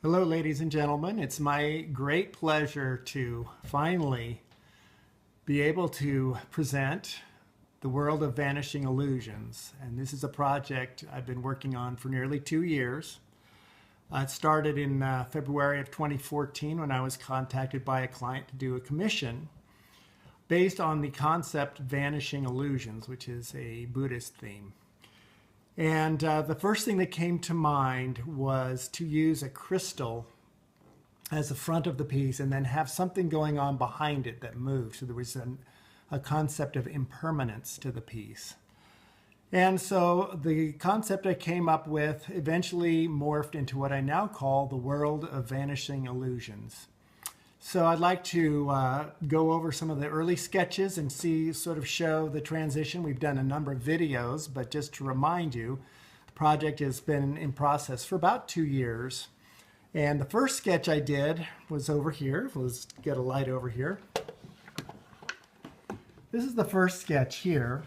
Hello, ladies and gentlemen. It's my great pleasure to finally be able to present the World of Vanishing Illusions. And this is a project I've been working on for nearly 2 years. It started in February of 2014 when I was contacted by a client to do a commission based on the concept Vanishing Illusions, which is a Buddhist theme. And the first thing that came to mind was to use a crystal as the front of the piece and then have something going on behind it that moved. So there was a concept of impermanence to the piece. And so the concept I came up with eventually morphed into what I now call the World of Vanishing Illusions. So I'd like to go over some of the early sketches and show the transition. We've done a number of videos, but just to remind you, the project has been in process for about 2 years. And the first sketch I did was over here. Let's get a light over here. This is the first sketch here.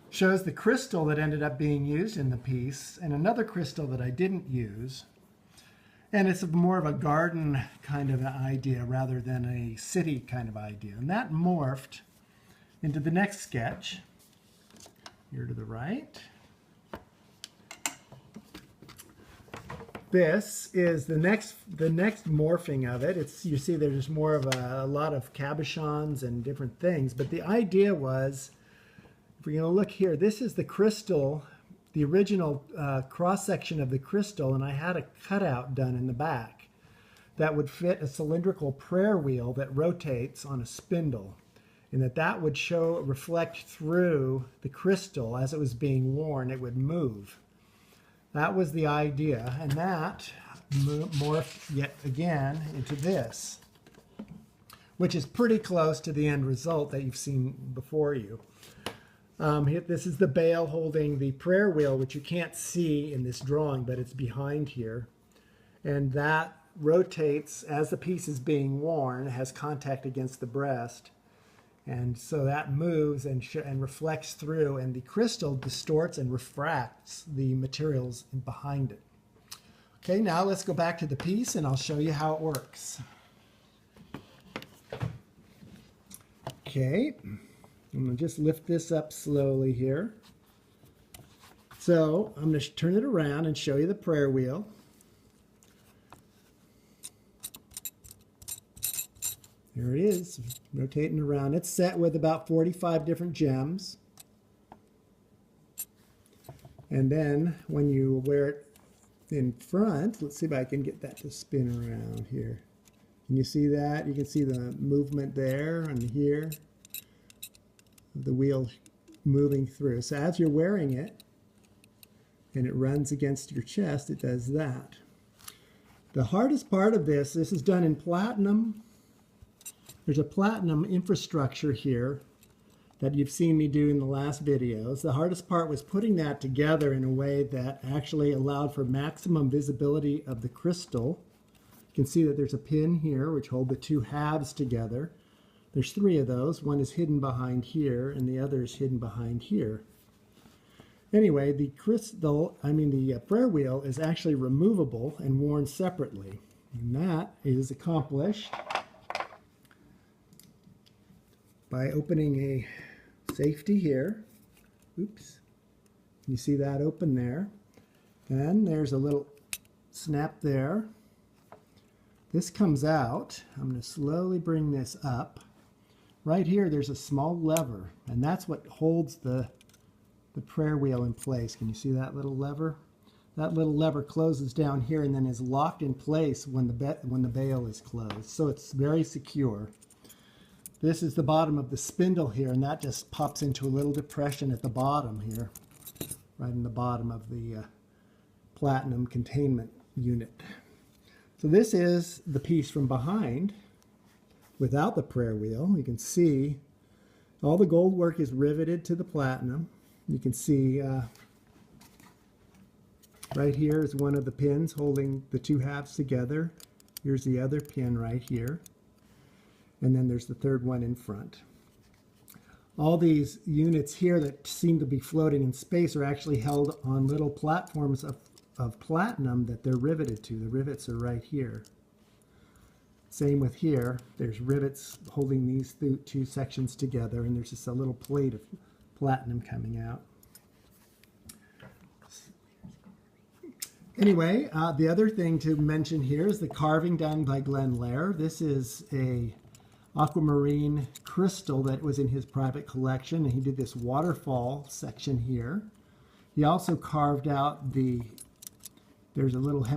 Shows the crystal that ended up being used in the piece and another crystal that I didn't use. And it's more of a garden kind of an idea rather than a city kind of idea. And that morphed into the next sketch, here to the right. This is the next morphing of it. You see there's more of a lot of cabochons and different things. But the idea was, if we're going to look here, this is the crystal, the original cross-section of the crystal, and I had a cutout done in the back that would fit a cylindrical prayer wheel that rotates on a spindle, and that would reflect through the crystal as it was being worn. It would move. That was the idea, and that morphed yet again into this, which is pretty close to the end result that you've seen before you. This is the bale holding the prayer wheel, which you can't see in this drawing, but it's behind here. And that rotates as the piece is being worn, has contact against the breast. And so that moves and reflects through, and the crystal distorts and refracts the materials behind it. Okay, now let's go back to the piece and I'll show you how it works. Okay. I'm going to just lift this up slowly here. So I'm going to turn it around and show you the prayer wheel. There it is, rotating around. It's set with about 45 different gems. And then when you wear it in front, let's see if I can get that to spin around here. Can you see that? You can see the movement there and here. The wheel moving through. So as you're wearing it and it runs against your chest, it does that. The hardest part of this is done in platinum. There's a platinum infrastructure here that you've seen me do in the last videos. The hardest part was putting that together in a way that actually allowed for maximum visibility of the crystal. You can see that there's a pin here which hold the two halves together. There's 3 of those. One is hidden behind here, and the other is hidden behind here. Anyway, the prayer wheel is actually removable and worn separately. And that is accomplished by opening a safety here. Oops. You see that open there. Then there's a little snap there. This comes out. I'm going to slowly bring this up. Right here, there's a small lever, and that's what holds the prayer wheel in place. Can you see that little lever? That little lever closes down here and then is locked in place when the bale is closed. So it's very secure. This is the bottom of the spindle here, and that just pops into a little depression at the bottom here, right in the bottom of the platinum containment unit. So this is the piece from behind. Without the prayer wheel, you can see all the gold work is riveted to the platinum. You can see right here is one of the pins holding the two halves together. Here's the other pin right here. And then there's the third one in front. All these units here that seem to be floating in space are actually held on little platforms of of platinum that they're riveted to. The rivets are right here. Same with here. There's rivets holding these two sections together, and there's just a little plate of platinum coming out. Anyway, the other thing to mention here is the carving done by Glenn Lair. This is a aquamarine crystal that was in his private collection, and he did this waterfall section here. He also carved out there's a little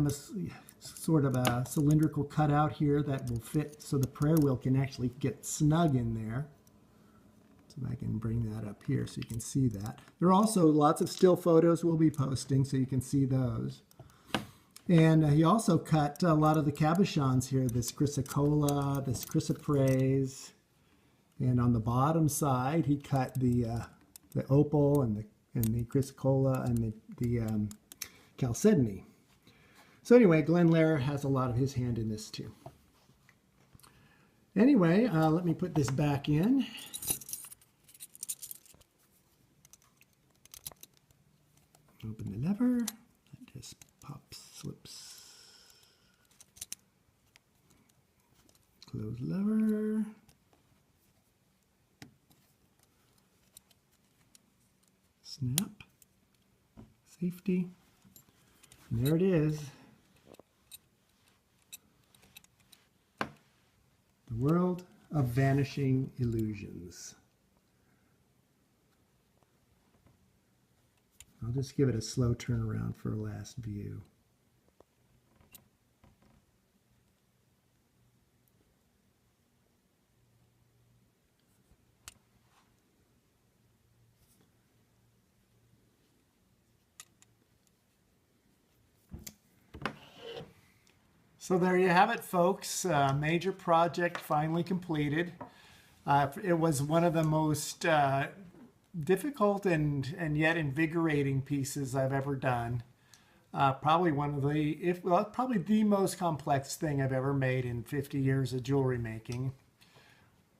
sort of a cylindrical cutout here that will fit so the prayer wheel can actually get snug in there. So I can bring that up here so you can see that. There are also lots of still photos we'll be posting so you can see those. And he also cut a lot of the cabochons here, this chrysocolla, this chrysoprase, and on the bottom side he cut the opal and the chrysocolla and the chalcedony. So anyway, Glenn Lair has a lot of his hand in this too. Anyway, let me put this back in. Open the lever. That just pops, slips. Close lever. Snap. Safety. And there it is. The World of Vanishing Illusions. I'll just give it a slow turnaround for a last view. So there you have it, folks. Major project finally completed. It was one of the most difficult and yet invigorating pieces I've ever done. Probably one of the, probably the most complex thing I've ever made in 50 years of jewelry making.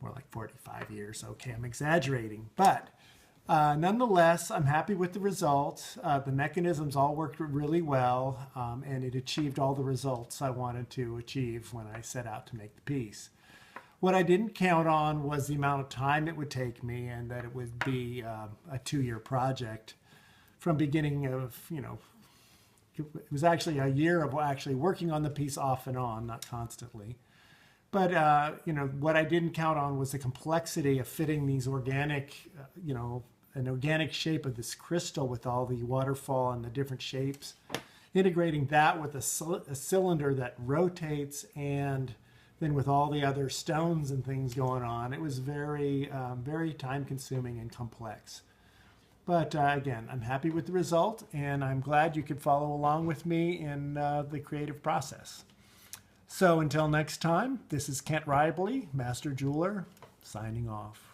More like 45 years. Okay, I'm exaggerating, but nonetheless, I'm happy with the result. The mechanisms all worked really well, and it achieved all the results I wanted to achieve when I set out to make the piece. What I didn't count on was the amount of time it would take me, and that it would be a 2-year project from beginning of, it was actually a year of actually working on the piece off and on, not constantly. But, what I didn't count on was the complexity of fitting these organic, an organic shape of this crystal with all the waterfall and the different shapes, integrating that with a cylinder that rotates, and then with all the other stones and things going on. It was very, very time consuming and complex. But again, I'm happy with the result, and I'm glad you could follow along with me in the creative process. So until next time, this is Kent Raible, Master Jeweler, signing off.